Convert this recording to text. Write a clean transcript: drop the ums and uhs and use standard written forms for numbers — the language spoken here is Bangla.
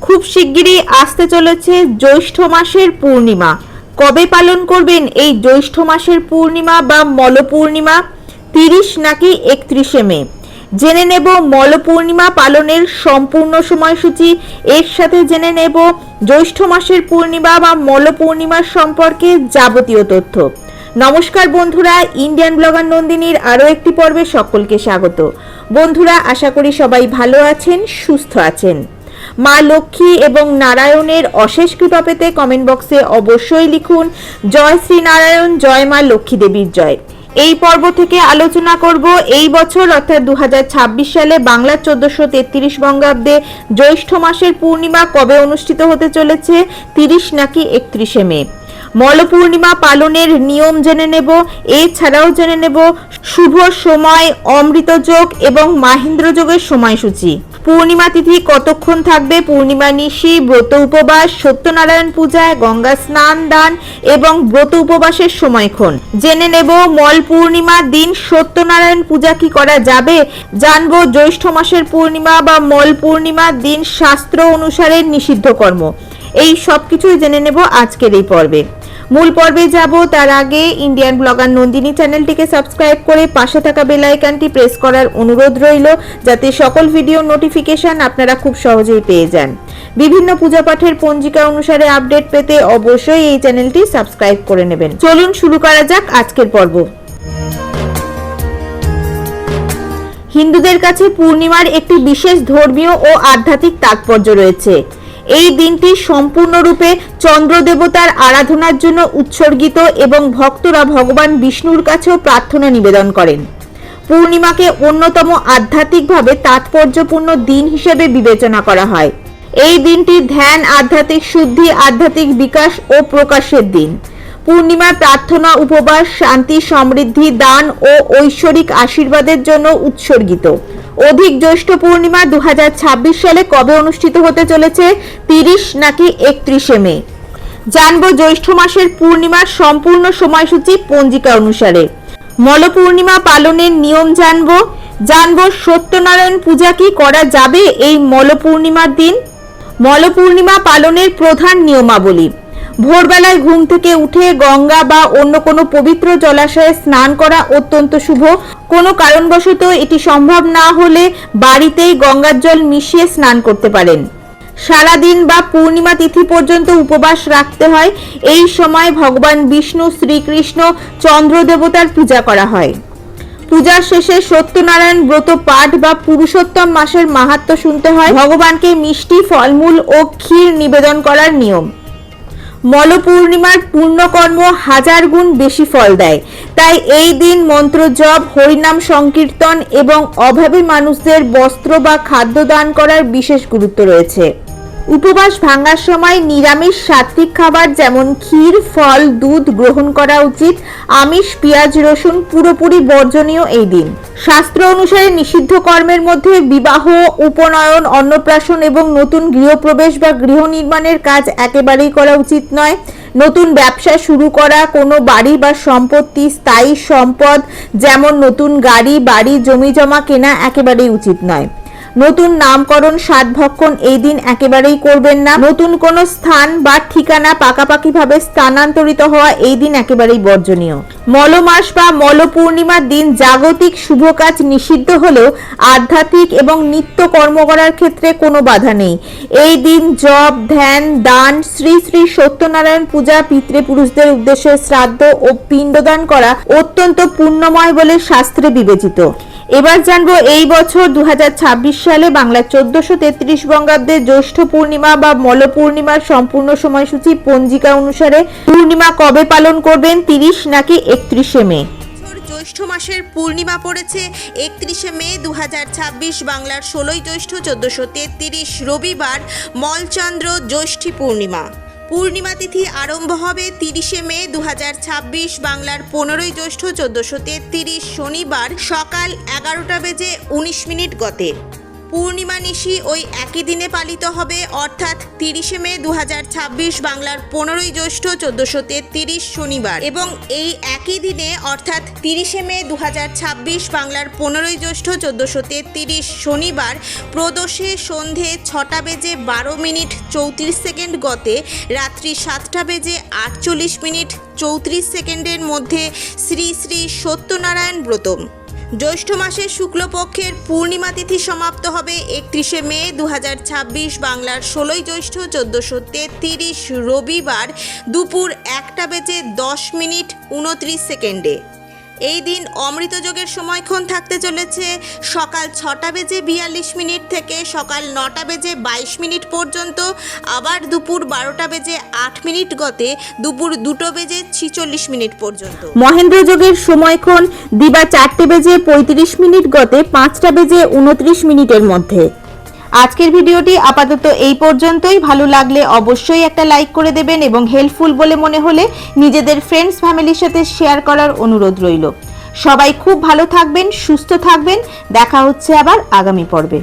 খুব শিগগিরই আসতে চলেছে জ্যৈষ্ঠ মাসের পূর্ণিমা। কবে পালন করবেন এই জ্যৈষ্ঠ মাসের পূর্ণিমা বা মল পূর্ণিমা? 30 নাকি 31শে মে? জেনে নেব মল পূর্ণিমা পালনের সম্পূর্ণ সময়সূচি। এর সাথে জেনে নেব জ্যৈষ্ঠ মাসের পূর্ণিমা বা মল পূর্ণিমার সম্পর্কে যাবতীয় তথ্য। নমস্কার বন্ধুরা, ইন্ডিয়ান ব্লগার নন্দিনীর আরও একটি পর্বে সকলকে স্বাগত। বন্ধুরা, আশা করি সবাই ভালো আছেন, সুস্থ আছেন। মা লক্ষ্মী এবং নারায়ণের অশেষ কৃপা পেতে কমেন্ট বক্সে অবশ্যই লিখুন জয় শ্রী নারায়ণ, জয় মা লক্ষ্মী দেবীর জয়। এই পর্ব থেকে আলোচনা করব এই বছর অর্থাৎ 2026 সালে বাংলার 1433 বঙ্গাব্দে জ্যৈষ্ঠ মাসের পূর্ণিমা কবে অনুষ্ঠিত হতে চলেছে, 30 নাকি 31শে মে। মল পূর্ণিমা পালনের নিয়ম জেনে নেব। এছাড়াও জেনে নেব শুভ সময়, অমৃত যোগ এবং মাহেন্দ্র যোগের সময়সূচি। পূর্ণিমা তিথি কতক্ষণ থাকবে, পূর্ণিমা নিশি, ব্রত উপবাস, সত্যনারায়ণ পূজায়, গঙ্গা স্নান দান এবং ব্রত উপবাসের সময়ক্ষণ। জেনে নেব মল পূর্ণিমার দিন সত্যনারায়ণ পূজা কি করা যাবে। জানবো জ্যৈষ্ঠ মাসের পূর্ণিমা বা মল পূর্ণিমার দিন শাস্ত্র অনুসারে নিষিদ্ধ কর্ম। এই সবকিছুই জেনে নেব আজকের এই পর্বে। মূল পর্বে যাব তার আগে ইন্ডিয়ান ব্লগার নন্দিনী চ্যানেলটিকে সাবস্ক্রাইব করে পাশে থাকা বেল আইকনটি প্রেস করার অনুরোধ রইল, যাতে সকল ভিডিও নোটিফিকেশন আপনারা খুব সহজেই পেয়ে যান। বিভিন্ন পূজা পাঠের পঞ্জিকা অনুসারে আপডেট পেতে অবশ্যই এই চ্যানেলটি সাবস্ক্রাইব করে নেবেন। চলুন শুরু করা যাক আজকের পর্ব। হিন্দুদের কাছে পূর্ণিমার একটি বিশেষ ধর্মীয় ও আধ্যাত্মিক তাৎপর্য রয়েছে। এই দিনটি সম্পূর্ণরূপে চন্দ্র দেবতার আরাধনার জন্য উৎসর্গিত এবং ভক্তরা ভগবান বিষ্ণুর কাছেও প্রার্থনা নিবেদন করেন। পূর্ণিমাকে অন্যতম আধ্যাত্মিকভাবে তাৎপর্যপূর্ণ দিন হিসেবে বিবেচনা করা হয়। এই দিনটি ধ্যান, আধ্যাত্মিক শুদ্ধি, আধ্যাত্মিক বিকাশ ও প্রকাশের দিন। পূর্ণিমার প্রার্থনা, উপবাস, শান্তি, সমৃদ্ধি, দান ও ঐশ্বরিক আশীর্বাদের জন্য উৎসর্গিত। অধিক জ্যৈষ্ঠ পূর্ণিমা 2026 সালে কবে অনুষ্ঠিত হতে চলেছে, 30 নাকি 31শে মে? জানবো জ্যৈষ্ঠ মাসের পূর্ণিমার সম্পূর্ণ সময়সূচি পঞ্জিকা অনুসারে। মল পূর্ণিমা পালনের নিয়ম জানবো সত্যনারায়ণ পূজা কি করা যাবে এই মল পূর্ণিমার দিন। মল পূর্ণিমা পালনের প্রধান নিয়মাবলী: ভোরবেলায় ঘুম থেকে উঠে গঙ্গা বা অন্য কোনো পবিত্র জলাশয়ে স্নান করা অত্যন্ত শুভ। কোনো কারণবশত এটি সম্ভব না হলে বাড়িতেই গঙ্গার জল মিশিয়ে স্নান করতে পারেন। সারাদিন বা পূর্ণিমা তিথি পর্যন্ত উপবাস রাখতে হয়। এই সময় ভগবান বিষ্ণু, শ্রীকৃষ্ণ, চন্দ্র দেবতার পূজা করা হয়। পূজার শেষে সত্যনারায়ণ ব্রত পাঠ বা পুরুষোত্তম মাসের মাহাত্ম্য শুনতে হয়। ভগবানকে মিষ্টি, ফলমূল ও ক্ষীর নিবেদন করার নিয়ম। মল পূর্ণিমার পুণ্যকর্ম 1000 গুণ বেশি ফল দেয়, তাই এই দিন মন্ত্র জপ, হরিনাম সংকীর্তন এবং অভাবী মানুষদের বস্ত্র বা খাদ্য দান করার বিশেষ গুরুত্ব রয়েছে। উপবাস ভাঙার সময় নিরামিষ সাত্বিক খাবার যেমন ক্ষীর, ফল, দুধ গ্রহণ করা উচিত। আমিষ, পেঁয়াজ, রসুন পুরোপুরি বর্জনীয় এই দিন। শাস্ত্র অনুসারে নিষিদ্ধ কর্মের মধ্যে বিবাহ, উপনয়ন, অন্নপ্রাশন এবং নতুন গৃহপ্রবেশ বা গৃহ নির্মাণের কাজ একেবারেই করা উচিত নয়। নতুন ব্যবসা শুরু করা, কোনো বাড়ি বা সম্পত্তি, স্থায়ী সম্পদ যেমন নতুন গাড়ি, বাড়ি, জমি জমা কেনা একেবারেই উচিত নয়। নতুন নামকরণ, সাধভক্ষণ এই দিন একেবারেই করবেন না। নতুন কোনো স্থান বা ঠিকানা পাকাপাকিভাবে স্থানান্তরিত হওয়া এই দিন একেবারেই বর্জনীয়। মল মাস বা মল পূর্ণিমার দিন জাগতিক শুভ কাজ নিষিদ্ধ হলেও আধ্যাত্মিক এবং নিত্য কর্ম করার ক্ষেত্রে কোনো বাধা নেই। এই দিন জপ, ধ্যান, দান, শ্রী শ্রী সত্যনারায়ণ পূজা, পিতৃপুরুষদের উদ্দেশ্যে শ্রাদ্ধ ও পিণ্ডদান করা অত্যন্ত পুণ্যময় বলে শাস্ত্রে বিবেচিত। এবার জানবো এই বছর 2026 সালে বাংলা 1433 বঙ্গাব্দে জ্যৈষ্ঠ পূর্ণিমা বা মল পূর্ণিমার সম্পূর্ণ সময়সূচি পঞ্জিকা অনুসারে। পূর্ণিমা কবে পালন করবেন, 30 নাকি 31শে মে? জ্যৈষ্ঠ মাসের পূর্ণিমা পড়েছে 31শে মে 2026, বাংলার 16ই জ্যৈষ্ঠ 1433 রবিবার, মলচন্দ্র জ্যৈষ্ঠী পূর্ণিমা। পূর্ণিমা তিথি আরম্ভ হবে 30শে মে 2026, বাংলার 15ই জ্যৈষ্ঠ 1433 শনিবার সকাল 11টা বেজে 19 মিনিট গতে। পূর্ণিমা নিশি ওই একই দিনে পালিত হবে, অর্থাৎ 30শে মে 2026 বাংলার 15ই জ্যৈষ্ঠ 1433 শনিবার। এবং এই একই দিনে অর্থাৎ 30শে মে 2026 বাংলার 15ই জ্যৈষ্ঠ 1433 শনিবার প্রদোষে সন্ধে 6টা বেজে 12 মিনিট 34 সেকেন্ড গতে রাত্রি 7টা বেজে 48 মিনিট 34 সেকেন্ডের মধ্যে শ্রী শ্রী সত্যনারায়ণ ব্রত। জ্যৈষ্ঠ মাসের শুক্লপক্ষের পূর্ণিমা তিথি সমাপ্ত হবে 31শে মে 2026 বাংলার 16ই জ্যৈষ্ঠ 1433 রবিবার দুপুর 1টা বেজে 10 মিনিট 29 সেকেন্ডে। এই দিন অমৃতযোগের সময়ক্ষণ থাকতে চলেছে সকাল 6টা বেজে 42 মিনিট থেকে সকাল 9টা বেজে 22 মিনিট পর্যন্ত, আবার দুপুর 12টা বেজে 8 মিনিট গতে দুপুর 2টো বেজে 46 মিনিট পর্যন্ত। মহেন্দ্র যোগের সময়ক্ষণ দিবা 4টে বেজে 35 মিনিট গতে 5টা বেজে 29 মিনিটের মধ্যে। আজকের ভিডিওটি আপাতত এই পর্যন্তই। ভালো লাগলে অবশ্যই একটা লাইক করে দেবেন এবং হেল্পফুল বলে মনে হলে নিজেদের ফ্রেন্ডস ফ্যামিলির সাথে শেয়ার করার অনুরোধ রইল। সবাই খুব ভালো থাকবেন, সুস্থ থাকবেন। দেখা হচ্ছে আবার আগামী পর্বে।